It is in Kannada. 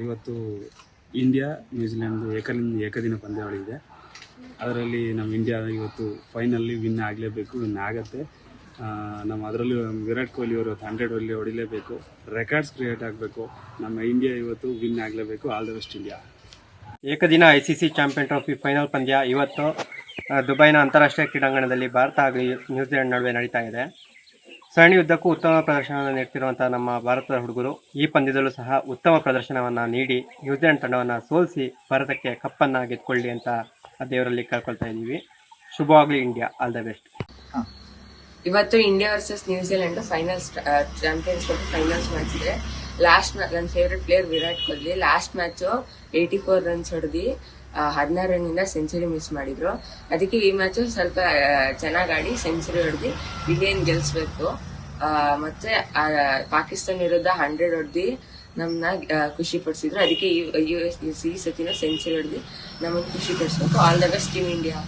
ಇವತ್ತು ಇಂಡಿಯಾ ನ್ಯೂಜಿಲೆಂಡ್ ಏಕದಿನ ಪಂದ್ಯಾವಳಿ ಇದೆ. ಅದರಲ್ಲಿ ನಮ್ಮ ಇಂಡಿಯಾ ಇವತ್ತು ಫೈನಲ್ಲಿ ವಿನ್ ಆಗಲೇಬೇಕು, ವಿನ್ ಆಗುತ್ತೆ. ನಮ್ಮ ಅದರಲ್ಲೂ ವಿರಾಟ್ ಕೊಹ್ಲಿ ಅವರು 100 ಅಲ್ಲಿ ಹೊಡಿಲೇಬೇಕು, ರೆಕಾರ್ಡ್ಸ್ ಕ್ರಿಯೇಟ್ ಆಗಬೇಕು. ನಮ್ಮ ಇಂಡಿಯಾ ಇವತ್ತು ವಿನ್ ಆಗಲೇಬೇಕು. All the best India. ಏಕದಿನ ICC ಚಾಂಪಿಯನ್ ಟ್ರೋಫಿ ಫೈನಲ್ ಪಂದ್ಯ ಇವತ್ತು ದುಬೈನ ಅಂತಾರಾಷ್ಟ್ರೀಯ ಕ್ರೀಡಾಂಗಣದಲ್ಲಿ ಭಾರತ ಹಾಗೂ ನ್ಯೂಜಿಲೆಂಡ್ ನಡುವೆ ನಡೀತಾ ಇದೆ. ಸರಣಿಯುದ್ದಕ್ಕೂ ಉತ್ತಮ ಪ್ರದರ್ಶನವನ್ನು ನೀಡ್ತಿರುವಂತಹ ನಮ್ಮ ಭಾರತದ ಹುಡುಗರು ಈ ಪಂದ್ಯದಲ್ಲೂ ಸಹ ಉತ್ತಮ ಪ್ರದರ್ಶನವನ್ನು ನೀಡಿ ನ್ಯೂಜಿಲೆಂಡ್ ತಂಡವನ್ನು ಸೋಲಿಸಿ ಭಾರತಕ್ಕೆ ಕಪ್ಪನ್ನು ಗೆದ್ದುಕೊಳ್ಳಿ ಅಂತ ದೇವರಲ್ಲಿ ಕೇಳ್ಕೊಳ್ತಾ ಇದ್ದೀವಿ. ಶುಭವಾಗಲಿ ಇಂಡಿಯಾ, ಆಲ್ ದ ಬೆಸ್ಟ್. ಇವತ್ತು India versus New Zealand finals champions trophy finals match ಇದೆ. ಲಾಸ್ಟ್ ನನ್ನ favourite player Virat Kohli last match 84 runs ಹೊಡೆದು 16 ರನ್ನಿಂದ ಸೆಂಚುರಿ ಮಿಸ್ ಮಾಡಿದ್ರು. ಅದಕ್ಕೆ ಈ ಮ್ಯಾಚ್ ಸ್ವಲ್ಪ ಚೆನ್ನಾಗಿ ಆಡಿ ಸೆಂಚುರಿ ಹೊಡೆದು ಇಂಡಿಯನ್ ಗೆಲ್ಸ್ಬೇಕು. ಮತ್ತೆ ಪಾಕಿಸ್ತಾನ ವಿರುದ್ಧ 100 ಹೊಡೆದು ನಮ್ಮನ್ನ ಖುಷಿ ಪಡಿಸಿದ್ರು. ಅದಕ್ಕೆ ಈ ಸತಿನ ಸೆಂಚುರಿ ಹೊಡೆದು ನಮ್ಮನ್ನು ಖುಷಿ ಪಡಿಸ್ಬೇಕು. All the best team India.